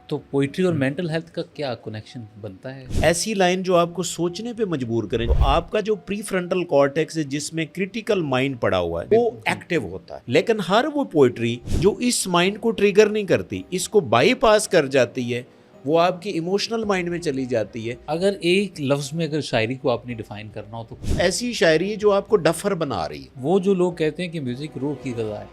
تو پوئٹری اور mental health کا کیا کنیکشن بنتا ہے؟ ایسی لائن جو آپ کو سوچنے پہ مجبور کریں. آپ کا جو پری فرنٹل کارٹیکس ہے جس میں کریٹیکل مائنڈ پڑا ہوا ہے وہ ایکٹیو ہوتا ہے, لیکن ہر وہ پوئٹری جو اس مائنڈ کو ٹریگر نہیں کرتی, اس کو بائی پاس کر جاتی ہے, وہ آپ کی ایموشنل مائنڈ میں چلی جاتی ہے. اگر ایک لفظ میں اگر شاعری کو آپ نے ڈیفائن کرنا ہو تو ایسی شاعری ہے جو آپ کو ڈفر بنا رہی ہے. وہ جو لوگ کہتے ہیں کہ میوزک روح کی غذا ہے,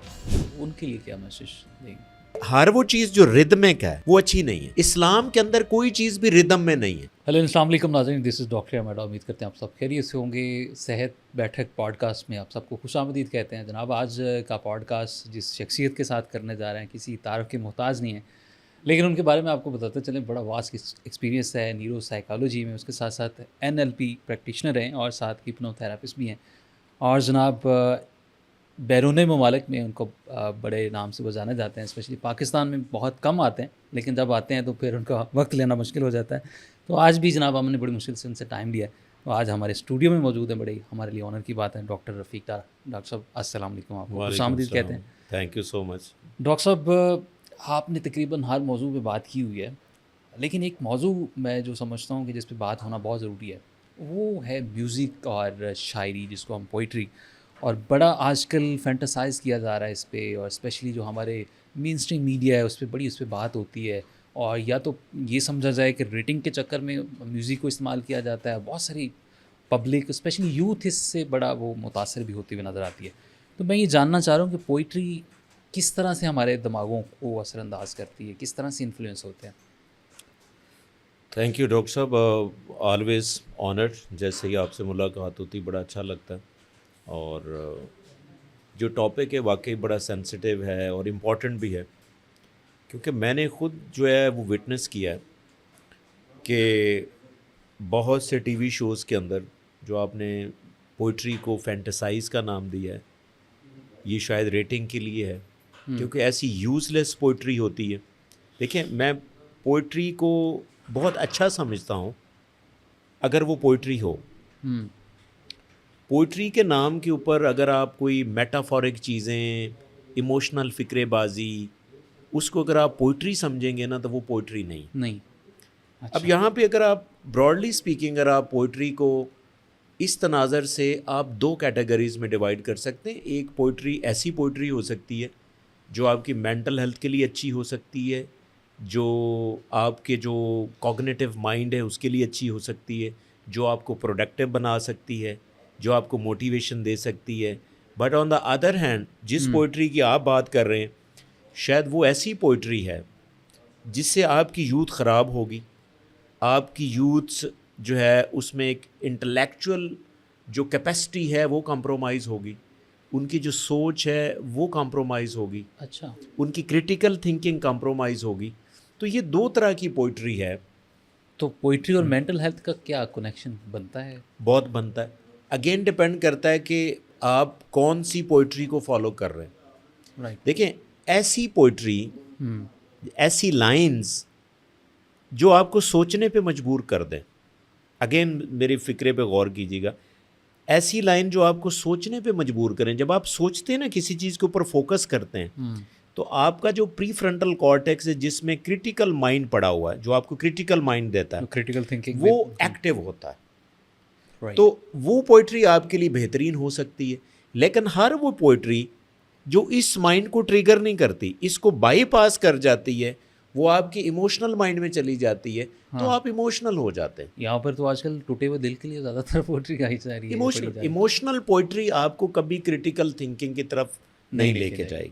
ان کے لیے کیا میسج دیں گے؟ ہر وہ چیز جو ردمک ہے وہ اچھی نہیں ہے. اسلام کے اندر کوئی چیز بھی ردم میں نہیں ہے. ہیلو السلام علیکم ناظرین, دس از ڈاکٹر احمد. امید کرتے ہیں آپ سب خیریت سے ہوں گے. صحت بیٹھک پوڈ کاسٹ میں آپ سب کو خوش آمدید کہتے ہیں. جناب آج کا پوڈ کاسٹ جس شخصیت کے ساتھ کرنے جا رہے ہیں کسی تعارف کے محتاج نہیں ہے, لیکن ان کے بارے میں آپ کو بتاتے چلیں بڑا واسٹ ایکسپیرینس ہے نیورو سائیکالوجی میں, اس کے ساتھ ساتھ NLP پریکٹیشنر ہیں اور ساتھ ہپنو تھراپسٹ بھی ہیں. اور جناب بیرون ممالک میں ان کو بڑے نام سے وہ جانے جاتے ہیں, اسپیشلی پاکستان میں بہت کم آتے ہیں, لیکن جب آتے ہیں تو پھر ان کا وقت لینا مشکل ہو جاتا ہے. تو آج بھی جناب ہم نے بڑی مشکل سے ان سے ٹائم لیا ہے, تو آج ہمارے اسٹوڈیو میں موجود ہیں. بڑی ہمارے لیے آنر کی بات ہے ڈاکٹر رفیق ڈار. ڈاکٹر صاحب السلام علیکم, آپ کو خوش آمدید کہتے ہیں. Thank you so much. Doctor صاحب آپ نے تقریباً ہر موضوع پہ بات کی ہوئی ہے, لیکن ایک موضوع میں جو سمجھتا ہوں کہ جس پہ بات ہونا بہت ضروری ہے وہ ہے میوزک اور شاعری, جس کو ہم پوئٹری, اور بڑا آج کل فینٹاسائز کیا جا رہا ہے اس پہ, اور اسپیشلی جو ہمارے مین اسٹریم میڈیا ہے اس پہ بڑی اس پہ بات ہوتی ہے. اور یا تو یہ سمجھا جائے کہ ریٹنگ کے چکر میں میوزک کو استعمال کیا جاتا ہے. بہت ساری پبلک اسپیشلی یوتھ اس سے بڑا وہ متاثر بھی ہوتی ہوئی نظر آتی ہے. تو میں یہ جاننا چاہ رہا ہوں کہ پوئٹری کس طرح سے ہمارے دماغوں کو اثر انداز کرتی ہے, کس طرح سے انفلوئنس ہوتے ہیں؟ تھینک یو ڈاکٹر صاحب, آلویز آنرڈ. جیسے ہی آپ سے ملاقات ہوتی بڑا اچھا لگتا ہے, اور جو ٹاپک ہے واقعی بڑا سینسٹیو ہے اور امپورٹنٹ بھی ہے, کیونکہ میں نے خود جو ہے وہ وٹنس کیا ہے کہ بہت سے ٹی وی شوز کے اندر جو آپ نے پوئٹری کو فینٹاسائز کا نام دیا ہے, یہ شاید ریٹنگ کے لیے ہے, کیونکہ ایسی یوز لیس پوئٹری ہوتی ہے. دیکھیں, میں پوئٹری کو بہت اچھا سمجھتا ہوں اگر وہ پوئٹری ہو. پوئٹری کے نام کے اوپر اگر آپ کوئی میٹافورک چیزیں, ایموشنل فکرے بازی, اس کو اگر آپ پوئٹری سمجھیں گے نا تو وہ پوئٹری نہیں. اب یہاں پہ اگر آپ براڈلی اسپیکنگ اگر آپ پوئٹری کو اس تناظر سے آپ دو کیٹیگریز میں ڈیوائڈ کر سکتے ہیں. ایک پوئٹری ایسی پوئٹری ہو سکتی ہے جو آپ کی مینٹل ہیلتھ کے لیے اچھی ہو سکتی ہے, جو آپ کے جو کوگنیٹیو مائنڈ ہے اس کے لیے اچھی ہو سکتی ہے, جو آپ کو پروڈکٹیو بنا سکتی ہے, جو آپ کو موٹیویشن دے سکتی ہے. But on the other hand جس پوئٹری کی آپ بات کر رہے ہیں شاید وہ ایسی پوئٹری ہے جس سے آپ کی یوتھ خراب ہوگی. آپ کی یوتھ جو ہے اس میں ایک انٹلیکچوئل جو کیپیسٹی ہے وہ کمپرومائز ہوگی, ان کی جو سوچ ہے وہ کمپرومائز ہوگی, اچھا, ان کی کریٹیکل تھنکنگ کمپرومائز ہوگی. تو یہ دو طرح کی پوئٹری ہے. تو پوئٹری اور مینٹل ہیلتھ کا کیا کنیکشن بنتا ہے؟ بہت بنتا ہے. اگین ڈپینڈ کرتا ہے کہ آپ کون سی پوئٹری کو فالو کر رہے ہیں. رائٹ. دیکھیں, ایسی پوئٹری, ایسی لائنز جو آپ کو سوچنے پہ مجبور کر دیں. اگین میری فکرے پہ غور کیجیے گا. ایسی لائن جو آپ کو سوچنے پہ مجبور کریں. جب آپ سوچتے ہیں نا, کسی چیز کے اوپر فوکس کرتے ہیں, تو آپ کا جو پری فرنٹل کارٹیکس ہے جس میں کریٹیکل مائنڈ پڑا ہوا ہے, جو آپ کو کریٹیکل مائنڈ دیتا ہے, کریٹیکل تھنکنگ وہ ایکٹیو ہوتا ہے. تو وہ پوئٹری آپ کے لیے بہترین ہو سکتی ہے. لیکن ہر وہ پوئٹری جو اس مائنڈ کو ٹریگر نہیں کرتی, اس کو بائی پاس کر جاتی ہے, وہ آپ کی ایموشنل مائنڈ میں چلی جاتی ہے, تو آپ ایموشنل ہو جاتے ہیں. یہاں پر تو آج کل ٹوٹے ہوئے دل کے لیے زیادہ تر پوئٹری گائی جا رہی ہے. ایموشنل پوئٹری آپ کو کبھی کریٹیکل تھنکنگ کی طرف نہیں لے کے جائے گی.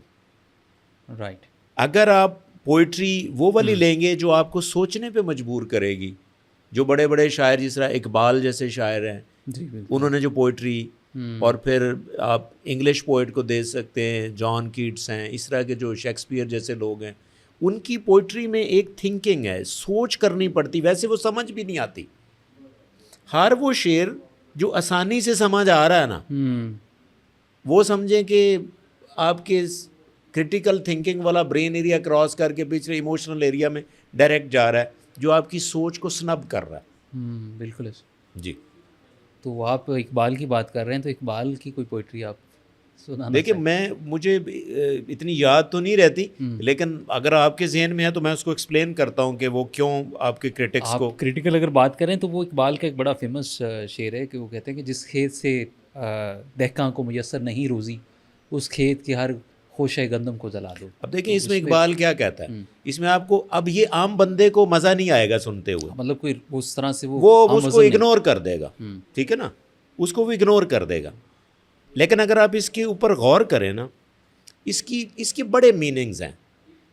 رائٹ. اگر آپ پوئٹری وہ والی لیں گے جو آپ کو سوچنے پہ مجبور کرے گی, جو بڑے بڑے شاعر جس طرح اقبال جیسے شاعر ہیں, انہوں نے جو پوئٹری, اور پھر آپ انگلش پوئٹ کو دے سکتے ہیں, جان کیٹس ہیں, اس طرح کے جو شیکسپیئر جیسے لوگ ہیں, ان کی پوئٹری میں ایک تھنکنگ ہے, سوچ کرنی پڑتی, ویسے وہ سمجھ بھی نہیں آتی. ہر وہ شعر جو آسانی سے سمجھ آ رہا ہے نا, وہ سمجھیں کہ آپ کے کریٹیکل تھنکنگ والا برین ایریا کراس کر کے پچھلے ایموشنل ایریا میں ڈائریکٹ جا رہا ہے, جو آپ کی سوچ کو سنب کر رہا ہے. بالکل. جی. تو آپ اقبال کی بات کر رہے ہیں, تو اقبال کی کوئی پوئٹری آپ دیکھیں مجھے اتنی یاد تو نہیں رہتی، لیکن اگر آپ کے ذہن میں ہے تو میں اس کو ایکسپلین کرتا ہوں کہ وہ کیوں آپ کے کرٹکس کو کریٹیکل اگر بات کریں تو وہ اقبال کا ایک بڑا فیمس شعر ہے کہ وہ کہتے ہیں کہ جس کھیت سے دہقاں کو میسر نہیں روزی، اس کھیت کی ہر خوشہ گندم کو جلا دو. اب دیکھیں اس میں اقبال کیا کہتا ہے، اس میں آپ کو اب یہ عام بندے کو مزہ نہیں آئے گا سنتے ہوئے، مطلب کوئی اس طرح سے وہ اس کو اگنور کر دے گا، ٹھیک ہے نا، اس کو وہ اگنور کر دے گا. لیکن اگر آپ اس کے اوپر غور کریں نا، اس کی بڑے میننگز ہیں.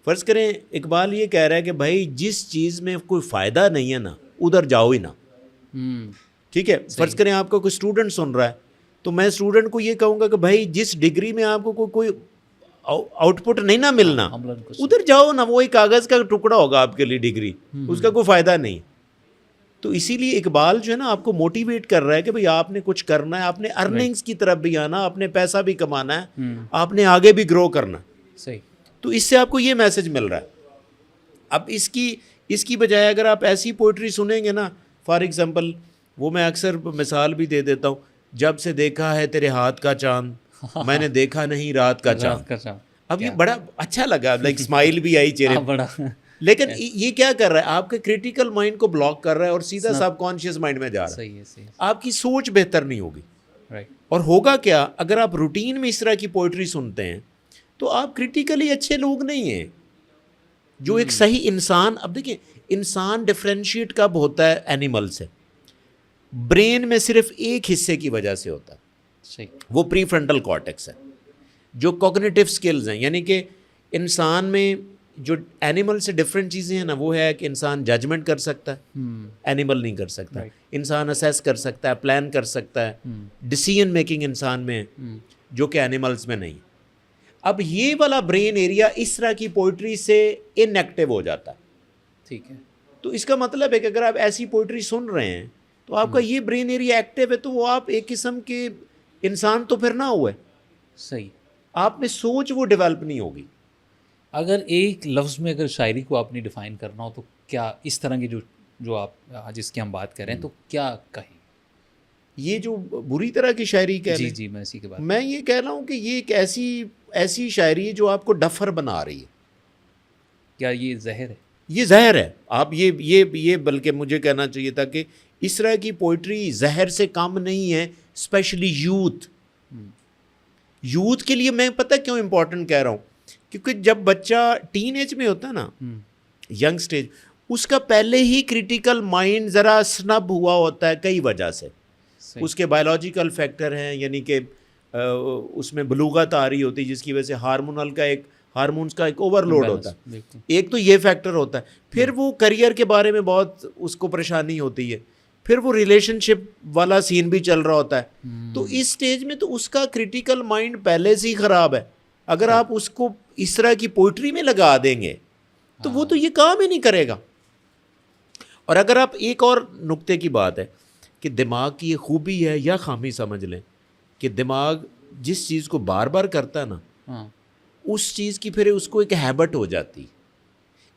فرض کریں اقبال یہ کہہ رہا ہے کہ بھائی جس چیز میں کوئی فائدہ نہیں ہے نا ادھر جاؤ ہی نا. ٹھیک ہے، فرض کریں آپ کا کوئی اسٹوڈنٹ سن رہا ہے تو میں اسٹوڈنٹ کو یہ کہوں گا کہ بھائی جس ڈگری میں آپ کو کوئی آؤٹ پٹ نہیں نہ ملنا ادھر جاؤ نا، وہ ایک کاغذ کا ٹکڑا ہوگا آپ کے لیے ڈگری، اس کا کوئی فائدہ نہیں. تو اسی لیے اقبال جو ہے نا آپ کو موٹیویٹ کر رہا ہے کہ بھئی آپ نے کچھ کرنا ہے، آپ نے ارننگز کی طرف بھی آنا، آپ نے پیسہ بھی کمانا ہے، آپ نے آگے بھی گرو کرنا. صحیح. تو اس سے آپ کو یہ میسج مل رہا ہے. اب اس کی بجائے اگر آپ ایسی پوئٹری سنیں گے نا، فار ایگزامپل وہ میں اکثر مثال بھی دے دیتا ہوں، جب سے دیکھا ہے تیرے ہاتھ کا چاند میں نے دیکھا نہیں رات کا چاند. اب یہ بڑا اچھا لگا، لائک اسمائل بھی آئی چہرے بڑا. لیکن یہ کیا کر رہا ہے، آپ کے کریٹیکل مائنڈ کو بلاک کر رہا ہے اور سیدھا سب کانشیس مائنڈ میں جا رہا ہے. آپ کی سوچ بہتر نہیں ہوگی. اور ہوگا کیا، اگر آپ روٹین میں اس طرح کی پوئٹری سنتے ہیں تو آپ کریٹیکلی اچھے لوگ نہیں ہیں. جو ایک صحیح انسان، اب دیکھیں انسان ڈفرینشیٹ کب ہوتا ہے اینیمل سے، برین میں صرف ایک حصے کی وجہ سے ہوتا ہے، وہ پری فرنٹل کارٹیکس ہے. جو کوگنیٹو سکلز ہیں، یعنی کہ انسان میں جو اینیمل سے ڈفرینٹ چیزیں ہیں نا، وہ ہے کہ انسان ججمنٹ کر سکتا ہے، اینیمل نہیں کر سکتا. انسان اسیس کر سکتا ہے، پلان کر سکتا ہے، ڈیسیژن میکنگ انسان میں جو کہ اینیملز میں نہیں. اب یہ والا برین ایریا اس طرح کی پوئٹری سے ان ایکٹیو ہو جاتا ہے. ٹھیک ہے. تو اس کا مطلب ہے کہ اگر آپ ایسی پوئٹری سن رہے ہیں تو آپ کا یہ برین ایریا ایکٹیو ہے، تو وہ آپ ایک قسم کے انسان تو پھر نہ ہوئے. صحیح. آپ میں سوچ وہ ڈیولپ نہیں ہوگی. اگر ایک لفظ میں اگر شاعری کو آپ نے ڈیفائن کرنا ہو تو کیا اس طرح کی جو آپ جس کی ہم بات کر رہے ہیں تو کیا کہیں؟ یہ جو بری طرح کی شاعری کہہ رہے ہیں، جی میں اسی کے بات میں یہ کہہ رہا ہوں کہ یہ ایک ایسی شاعری ہے جو آپ کو ڈفر بنا رہی ہے. کیا یہ زہر ہے؟ یہ زہر ہے. آپ یہ بلکہ مجھے کہنا چاہیے تھا کہ اس طرح کی پوئٹری زہر سے کم نہیں ہے. اسپیشلی یوتھ کے لیے میں پتہ کیوں امپورٹنٹ کہہ رہا ہوں، کیونکہ جب بچہ ٹین ایج میں ہوتا ہے نا، ینگ سٹیج، اس کا پہلے ہی کریٹیکل مائنڈ ذرا سنب ہوا ہوتا ہے کئی وجہ سے. اس کے بایولوجیکل فیکٹر ہیں، یعنی کہ اس میں بلوغت آ رہی ہوتی ہے جس کی وجہ سے ہارمونز کا ایک اوور لوڈ ہوتا ہے. ایک تو یہ فیکٹر ہوتا ہے. پھر وہ کریئر کے بارے میں بہت اس کو پریشانی ہوتی ہے. پھر وہ ریلیشن شپ والا سین بھی چل رہا ہوتا ہے. تو اس سٹیج میں تو اس کا کریٹیکل مائنڈ پہلے سے ہی خراب ہے. اگر آپ اس کو اس طرح کی پوئٹری میں لگا دیں گے تو وہ تو یہ کام ہی نہیں کرے گا. اور اگر آپ ایک اور نقطے کی بات ہے کہ دماغ کی یہ خوبی ہے یا خامی سمجھ لیں کہ دماغ جس چیز کو بار بار کرتا ہے نا، اس چیز کی پھر اس کو ایک ہیبٹ ہو جاتی.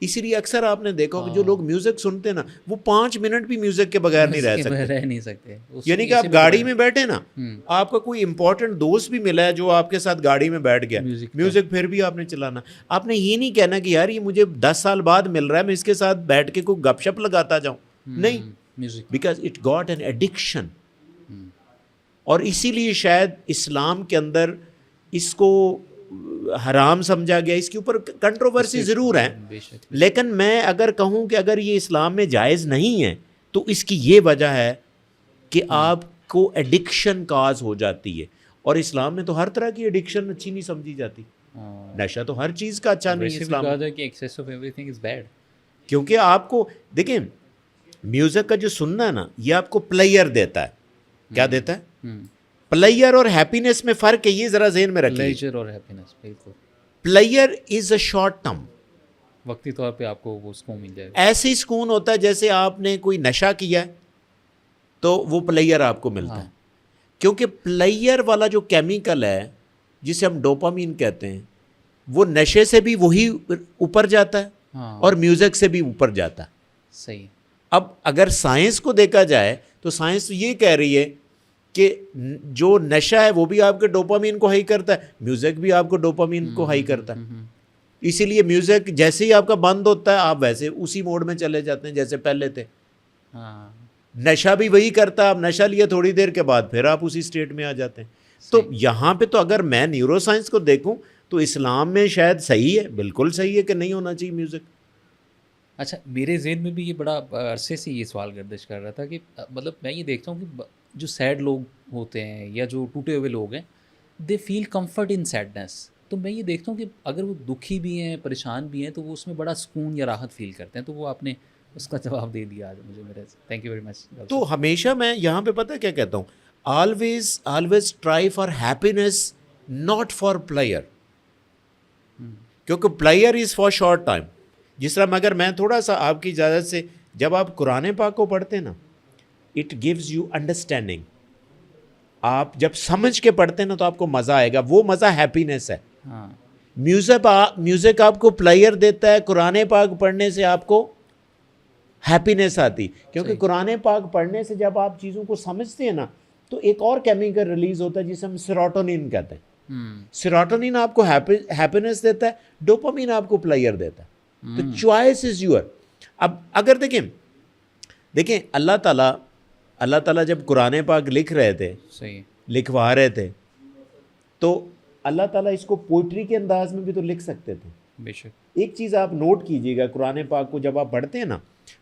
اسی لیے اکثر آپ نے دیکھا کہ جو لوگ میوزک سنتے ہیں نا، وہ 5 منٹ بھی میوزک کے بغیر نہیں رہ سکتے. یعنی کہ آپ گاڑی میں بیٹھے نا، آپ کا کوئی امپورٹنٹ دوست بھی ملا ہے جو آپ کے ساتھ گاڑی میں بیٹھ گیا، میوزک پھر بھی آپ نے چلانا. آپ نے یہ نہیں کہنا کہ یار یہ مجھے 10 سال بعد مل رہا ہے، میں اس کے ساتھ بیٹھ کے کوئی گپ شپ لگاتا جاؤں. نہیں، because it got an addiction. اور اسی لیے شاید اسلام کے اندر اس کو حرام سمجھا گیا. اس کے اوپر کنٹروورسی ضرور ہے، لیکن میں اگر کہوں کہ اگر یہ اسلام میں جائز نہیں ہے تو اس کی یہ وجہ ہے کہ آپ کو ایڈکشن کاز ہو جاتی ہے. اور اسلام میں تو ہر طرح کی ایڈکشن اچھی نہیں سمجھی جاتی. نشہ تو ہر چیز کا اچھا نہیں ہے اسلام میں. کیونکہ آپ کو دیکھیں میوزک کا جو سننا ہے نا، یہ آپ کو پلیئر دیتا ہے. کیا دیتا ہے؟ پلیئر اور ہیپینس میں فرق ہے، یہ ذرا ذہن میں رکھیے. پلیجر اور ہیپینس، بالکل. Player is a short term, وقتی طور پہ آپ کو وہ سکون مل جائے گا. ایسے ہی سکون ہوتا ہے جیسے آپ نے کوئی نشہ کیا ہے تو وہ پلیئر آپ کو ملتا ہے. کیونکہ پلیئر والا جو کیمیکل ہے جسے ہم ڈوپامین کہتے ہیں، وہ نشے سے بھی وہی اوپر جاتا ہے اور میوزک سے بھی اوپر جاتا ہے. صحیح. اب اگر سائنس کو دیکھا جائے تو سائنس یہ کہہ رہی ہے کہ جو نشہ ہے وہ بھی آپ کے ڈوپامین کو ہائی کرتا ہے, میوزک بھی آپ کو ڈوپامین کو ہائی کرتا ہے. اسی لیے میوزک جیسے ہی آپ کا بند ہوتا ہے آپ ویسے اسی موڈ میں چلے جاتے ہیں جیسے پہلے تھے. نشہ بھی وہی کرتا ہے, آپ نشہ لیے تھوڑی دیر کے بعد پھر آپ اسی اسٹیٹ میں آ جاتے ہیں. تو یہاں پہ تو اگر میں نیورو سائنس کو دیکھوں تو اسلام میں شاید صحیح ہے, بالکل صحیح ہے کہ نہیں ہونا چاہیے میوزک. اچھا, میرے ذہن میں بھی یہ بڑا عرصے سے یہ سوال گردش کر رہا تھا کہ مطلب میں یہ دیکھتا ہوں کہ جو سیڈ لوگ ہوتے ہیں یا جو ٹوٹے ہوئے لوگ ہیں, دے فیل کمفرٹ ان سیڈنس. تو میں یہ دیکھتا ہوں کہ اگر وہ دکھی بھی ہیں, پریشان بھی ہیں, تو وہ اس میں بڑا سکون یا راحت فیل کرتے ہیں. تو وہ آپ نے اس کا جواب دے دیا آج مجھے میرے. Thank you very much. تو ہمیشہ میں یہاں پہ پتہ کیا کہتا ہوں, always try for happiness not for player, کیونکہ player is for short time. جس طرح مگر میں تھوڑا سا آپ کی اجازت سے, جب آپ قرآن پاک کو پڑھتے ہیں نا, اٹ گیوز یو انڈرسٹینڈنگ. آپ جب سمجھ کے پڑھتے ہیں نا تو آپ کو مزہ آئے گا, وہ مزہ ہیپینس ہے. میوزک آپ کو پلیئر دیتا ہے, قرآن پاک پڑھنے سے آپ کو ہیپینس آتی, کیونکہ قرآن پاک پڑھنے سے جب آپ چیزوں کو سمجھتے ہیں نا تو ایک اور کیمیکل ریلیز ہوتا ہے جسے ہم سیروٹونین کہتے ہیں. سیروٹونین آپ کو ہیپینس دیتا ہے, ڈوپامین آپ کو پلیئر دیتا ہے. تو چوائس از یور. اب اگر دیکھیں اللہ تعالیٰ جب قرآن پاک لکھ رہے تھے, لکھوا رہے تھے, تو اللہ تعالیٰ اس کو پوئٹری کے انداز میں بھی تو لکھ سکتے تھے. بے شک. ایک چیز آپ نوٹ کیجیے گا, قرآن پاک کو جب آپ پڑھتے ہیں نا,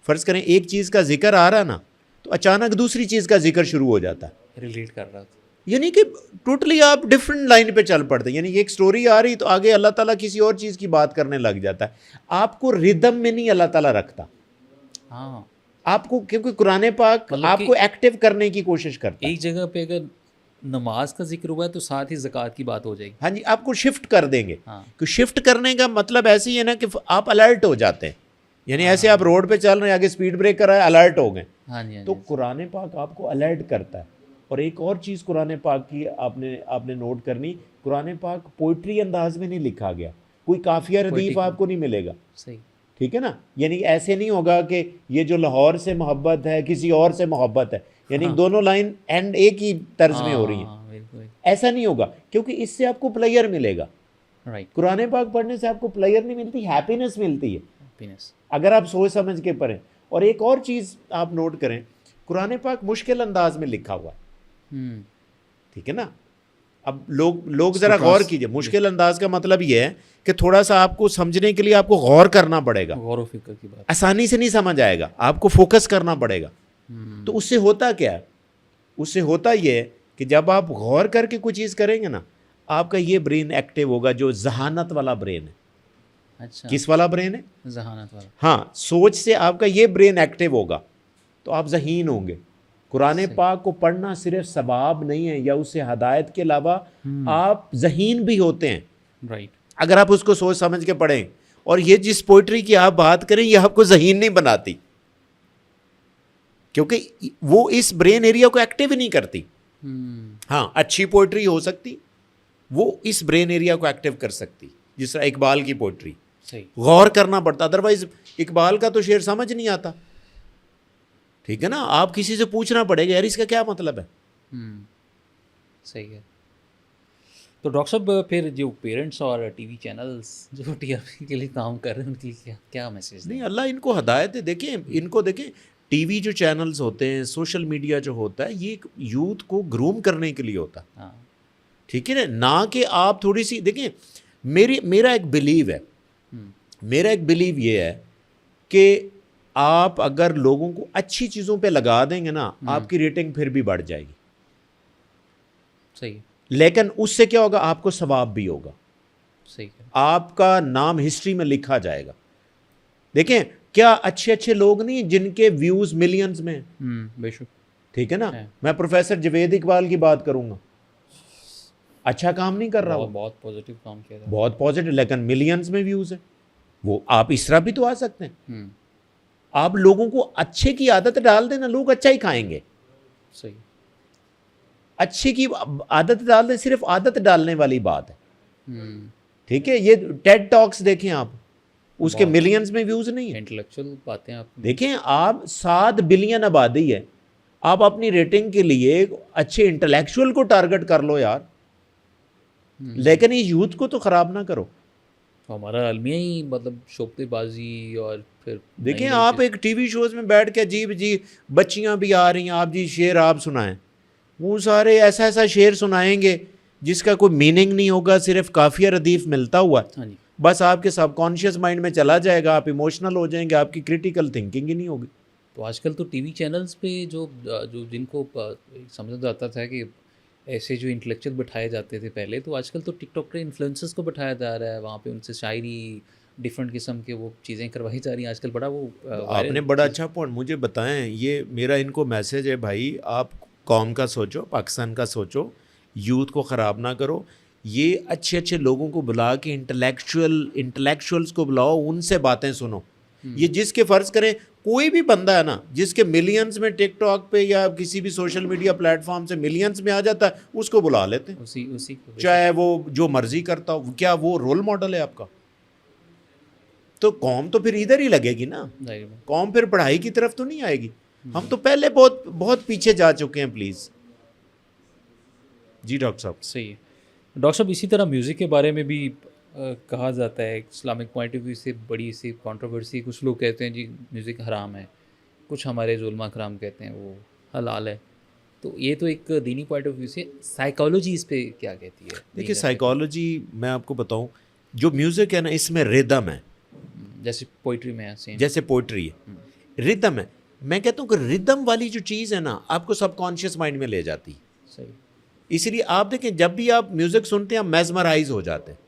فرض کریں ایک چیز کا ذکر آ رہا نا تو اچانک دوسری چیز کا ذکر شروع ہو جاتا ہے, ریلیٹ کر رہا تھا, یعنی کہ ٹوٹلی آپ ڈفرینٹ لائن پہ چل پڑتے ہیں. یعنی ایک سٹوری آ رہی تو آگے اللہ تعالیٰ کسی اور چیز کی بات کرنے لگ جاتا ہے. آپ کو ردم میں نہیں اللہ تعالیٰ رکھتا. ہاں, آپ کو, کیونکہ قرآن پاک آپ کو ایکٹیو کرنے کی کوشش کرتا ہے. ایک جگہ پہ اگر نماز کا ذکر ہوا ہے تو ساتھ ہی زکوٰۃ کی بات ہو جائے گی. ہاں جی, آپ کو شفٹ کر دیں گے. کہ شفٹ کرنے کا مطلب ایسے ہی ہے نا کہ آپ الرٹ ہو جاتے ہیں. یعنی ایسے آپ روڈ پہ چل رہے ہیں, آگے اسپیڈ بریکر آیا, الرٹ ہو گئے. تو قرآن پاک آپ کو الرٹ کرتا ہے. اور ایک اور چیز قرآن پاک کی آپ نے نوٹ کرنی, قرآن پاک پوئٹری انداز میں نہیں لکھا گیا. کوئی قافیہ ردیف آپ کو نہیں ملے گا. صحیح, ٹھیک ہے نا. یعنی ایسے نہیں ہوگا کہ یہ جو لاہور سے محبت ہے کسی اور سے محبت ہے, یعنی دونوں لائن اینڈ ایک ہی طرز میں ہو رہی ہیں. ایسا نہیں ہوگا, کیونکہ اس سے آپ کو پلیئر ملے گا. قرآن پاک پڑھنے سے آپ کو پلیئر نہیں ملتی, ہیپینس ملتی ہے اگر آپ سوچ سمجھ کے پڑھیں. اور ایک اور چیز آپ نوٹ کریں, قرآن پاک مشکل انداز میں لکھا ہوا ہے. ٹھیک ہے نا. اب لوگ ذرا غور کیجئے, مشکل انداز کا مطلب یہ ہے کہ تھوڑا سا آپ کو سمجھنے کے لیے آپ کو غور کرنا پڑے گا. غور و فکر کی بات, آسانی سے نہیں سمجھ آئے گا, آپ کو فوکس کرنا پڑے گا. تو اس سے ہوتا کیا ہے, اس سے ہوتا یہ ہے کہ جب آپ غور کر کے کوئی چیز کریں گے نا, آپ کا یہ برین ایکٹیو ہوگا جو ذہانت والا برین ہے. اچھا, کس والا برین ہے؟ ذہانت والا. ہاں, سوچ سے آپ کا یہ برین ایکٹیو ہوگا تو آپ ذہین ہوں گے. قرآن پاک کو پڑھنا صرف ثواب نہیں ہے یا اس سے ہدایت کے علاوہ آپ ذہین بھی ہوتے ہیں. رائٹ, اگر آپ اس کو سوچ سمجھ کے پڑھیں. اور یہ جس پوئٹری کی آپ بات کریں یہ آپ کو ذہین نہیں بناتی, کیونکہ وہ اس برین ایریا کو ایکٹیو ہی نہیں کرتی. ہاں, اچھی پوئٹری ہو سکتی, وہ اس برین ایریا کو ایکٹیو کر سکتی, جس طرح اقبال کی پوئٹری. غور کرنا پڑتا, ادروائز اقبال کا تو شعر سمجھ نہیں آتا. ٹھیک ہے نا, آپ کسی سے پوچھنا پڑے گا یار اس کا کیا مطلب ہے. صحیح ہے. تو ڈاکٹر صاحب پھر جو پیرنٹس اور ٹی وی چینلز جو ٹی آر پی کے لیے کام کر رہے ہیں ان کے لیے کیا میسیج؟ نہیں, اللہ ان کو ہدایت ہے. دیکھیں ان کو, دیکھیں ٹی وی جو چینلز ہوتے ہیں, سوشل میڈیا جو ہوتا ہے, یہ یوتھ کو گروم کرنے کے لیے ہوتا ہے. ٹھیک ہے نا, نہ کہ آپ تھوڑی سی دیکھیں. میرا ایک بلیو ہے, میرا ایک بلیو یہ ہے کہ آپ اگر لوگوں کو اچھی چیزوں پہ لگا دیں گے نا, آپ کی ریٹنگ پھر بھی بڑھ جائے گی. صحیح, لیکن اس سے کیا ہوگا, آپ کو ثواب بھی ہوگا. صحیح, آپ کا نام ہسٹری میں لکھا جائے گا. دیکھیں کیا اچھے لوگ نہیں جن کے ویوز ملینز میں. بے شک. ٹھیک ہے نا, میں پروفیسر جوید اقبال کی بات کروں گا, اچھا کام نہیں کر رہا, بہت پازیٹیو کام کیا تھا, بہت پازیٹیو, لیکن ملینز میں ویوز ہیں. وہ آپ اس طرح بھی تو آ سکتے ہیں. آپ لوگوں کو اچھے کی عادت ڈال دیں نا, لوگ اچھا ہی کھائیں گے. صحیح, اچھے کی عادت ڈال دیں, صرف عادت ڈالنے والی بات ہے. ٹھیک ہے, یہ ٹیڈ ٹاکس دیکھیں آپ, اس کے ملینز میں ویوز نہیں ہیں. انٹلیکچوئل باتیں آپ دیکھیں, آپ 7 بلین آبادی ہے, آپ اپنی ریٹنگ کے لیے اچھے انٹلیکچوئل کو ٹارگٹ کر لو یار, لیکن یہ یوتھ کو تو خراب نہ کرو. ہمارا المیہ ہی مطلب شوختی بازی, اور پھر دیکھیں آپ ایک ٹی وی شوز میں بیٹھ کے جی بچیاں بھی آ رہی ہیں, آپ جی شعر آپ سنائیں, وہ سارے ایسا شعر سنائیں گے جس کا کوئی میننگ نہیں ہوگا, صرف قافیہ ردیف ملتا ہوا, بس آپ کے سب کانشیس مائنڈ میں چلا جائے گا, آپ ایموشنل ہو جائیں گے, آپ کی کریٹیکل تھنکنگ ہی نہیں ہوگی. تو آج کل تو ٹی وی چینلز پہ جو جن کو سمجھا جاتا تھا کہ ایسے جو انٹلیکچوئل بٹھائے جاتے تھے پہلے, تو آج کل تو ٹک ٹاک کے انفلوئنسرز کو بٹھایا جا رہا ہے, وہاں پہ ان سے شاعری ڈفرینٹ قسم کے وہ چیزیں کروائی جا رہی ہیں آج کل. بڑا وہ آپ نے بڑا اچھا پوائنٹ مجھے بتائیں, یہ میرا ان کو میسیج ہے بھائی, آپ قوم کا سوچو, پاکستان کا سوچو, یوتھ کو خراب نہ کرو. یہ اچھے لوگوں کو بلا کے انٹلیکچوئلس کو بلاؤ, ان سے باتیں سنو. یہ جس کے فرض کریں کوئی بھی بندہ ہے نا جس کے ملینز میں ٹک ٹاک پہ یا کسی بھی سوشل میڈیا پلیٹ فارم سے ملینز میں آ جاتا ہے, اس کو بلا لیتے ہیں, چاہے وہ جو مرضی کرتا ہو. کیا وہ رول ماڈل ہے آپ کا؟ تو قوم تو پھر ادھر ہی لگے گی نا, قوم پھر پڑھائی کی طرف تو نہیں آئے گی. ہم تو پہلے بہت پیچھے جا چکے ہیں. پلیز جی ڈاکٹر صاحب. صحیح ہے ڈاکٹر صاحب. اسی طرح میوزک کے بارے میں بھی کہا جاتا ہے اسلامک پوائنٹ آف ویو سے بڑی سی کنٹروورسی. کچھ لوگ کہتے ہیں جی میوزک حرام ہے, کچھ ہمارے علماء کرام کہتے ہیں وہ حلال ہے. تو یہ تو ایک دینی پوائنٹ آف ویو سے. سائیکالوجی اس پہ کیا کہتی ہے؟ دیکھیے سائیکالوجی میں آپ کو بتاؤں, جو میوزک ہے نا اس میں ردم ہے, جیسے پوئٹری میں ہے, جیسے پوئٹری ہے, ردم ہے. میں کہتا ہوں کہ ردم والی جو چیز ہے نا آپ کو سب کانشیس مائنڈ میں لے جاتی. صحیح. اس لیے آپ دیکھیں جب بھی آپ میوزک سنتے ہیں آپ میزمرائز ہو جاتے ہیں,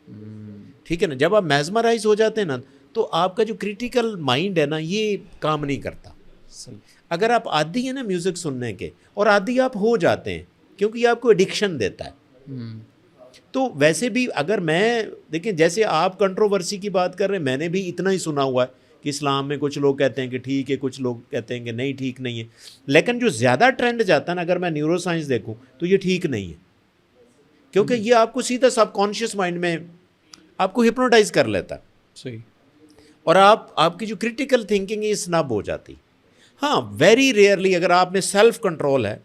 ٹھیک ہے نا. جب آپ میزمرائز ہو جاتے ہیں نا تو آپ کا جو کریٹیکل مائنڈ ہے نا یہ کام نہیں کرتا. اگر آپ عادی ہیں نا میوزک سننے کے, اور عادی آپ ہو جاتے ہیں کیونکہ یہ آپ کو ایڈکشن دیتا ہے. تو ویسے بھی اگر میں دیکھیں جیسے آپ کنٹروورسی کی بات کر رہے ہیں, میں نے بھی اتنا ہی سنا ہوا ہے کہ اسلام میں کچھ لوگ کہتے ہیں کہ ٹھیک ہے, کچھ لوگ کہتے ہیں کہ نہیں ٹھیک نہیں ہے. لیکن جو زیادہ ٹرینڈ جاتا ہے نا, اگر میں نیورو سائنس دیکھوں تو یہ ٹھیک نہیں ہے, کیونکہ یہ آپ کو سیدھا سب کانشیس مائنڈ میں آپ کو ہپنوٹائز کر لیتا ہے. صحیح. اور آپ کی جو کریٹیکل تھنکنگ ہے یہ سنب ہو جاتی. ہاں ویری ریئرلی اگر آپ میں سیلف کنٹرول ہے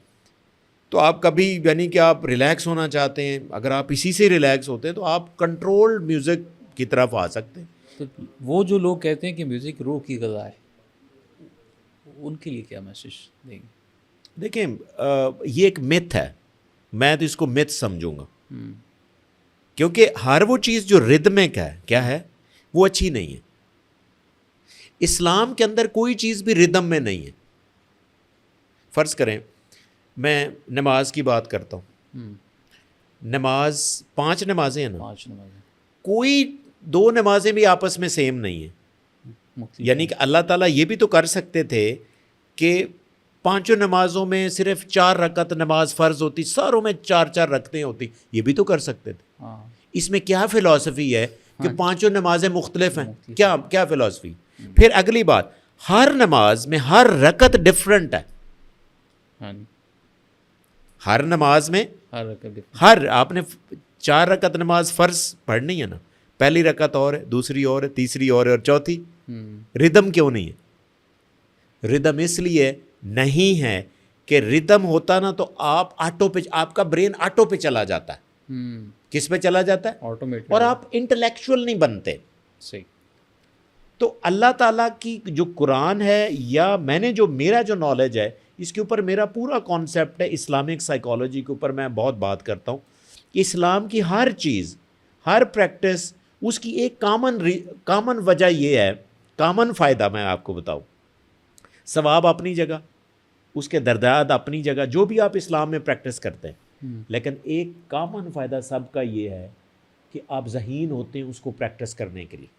تو آپ کبھی یعنی کہ آپ ریلیکس ہونا چاہتے ہیں, اگر آپ اسی سے ریلیکس ہوتے ہیں تو آپ کنٹرول میوزک کی طرف آ سکتے ہیں. تو وہ جو لوگ کہتے ہیں کہ میوزک روح کی غذا ہے, ان کے لیے کیا میسج دیں گے؟ دیکھیں یہ ایک متھ ہے, میں تو اس کو متھ سمجھوں گا, کیونکہ ہر وہ چیز جو ردمک ہے کیا ہے وہ اچھی نہیں ہے. اسلام کے اندر کوئی چیز بھی ردم میں نہیں ہے. فرض کریں میں نماز کی بات کرتا ہوں, نماز 5 نمازیں ہیں نا, 5 نمازیں, کوئی 2 نمازیں بھی آپس میں سیم نہیں ہیں. یعنی کہ اللہ تعالیٰ یہ بھی تو کر سکتے تھے کہ 5 نمازوں میں صرف 4 رکعت نماز فرض ہوتی, ساروں میں 4 رکعتیں ہوتی, یہ بھی تو کر سکتے تھے. اس میں کیا فلسفی ہے کہ 5 نمازیں مختلف ہیں؟ کیا فلسفی؟ پھر اگلی بات, ہر نماز میں ہر رکعت ڈفرنٹ ہے. ہر نماز میں آپ نے 4 رکعت نماز فرض پڑھنی ہے نا, پہلی رکعت اور ہے, دوسری اور ہے, تیسری اور ہے, اور چوتھی. ردم کیوں نہیں ہے؟ ردم اس لیے نہیں ہے کہ ردم ہوتا نا تو آپ کا برین آٹو پہ چلا جاتا ہے. کس پہ چلا جاتا ہے؟ آٹومیٹک. اور آپ انٹلیکچوئل نہیں بنتے. صحیح. تو اللہ تعالیٰ کی جو قرآن ہے یا میرا جو نالج ہے اس کے اوپر میرا پورا کانسیپٹ ہے اسلامک سائیکالوجی کے اوپر, میں بہت بات کرتا ہوں. اسلام کی ہر چیز, ہر پریکٹس, اس کی ایک کامن وجہ یہ ہے, کامن فائدہ میں آپ کو بتاؤں, ثواب اپنی جگہ, اس کے درجات اپنی جگہ, جو بھی آپ اسلام میں پریکٹس کرتے ہیں, لیکن ایک کامن فائدہ سب کا یہ ہے کہ آپ ذہین ہوتے ہیں اس کو پریکٹس کرنے کے لیے.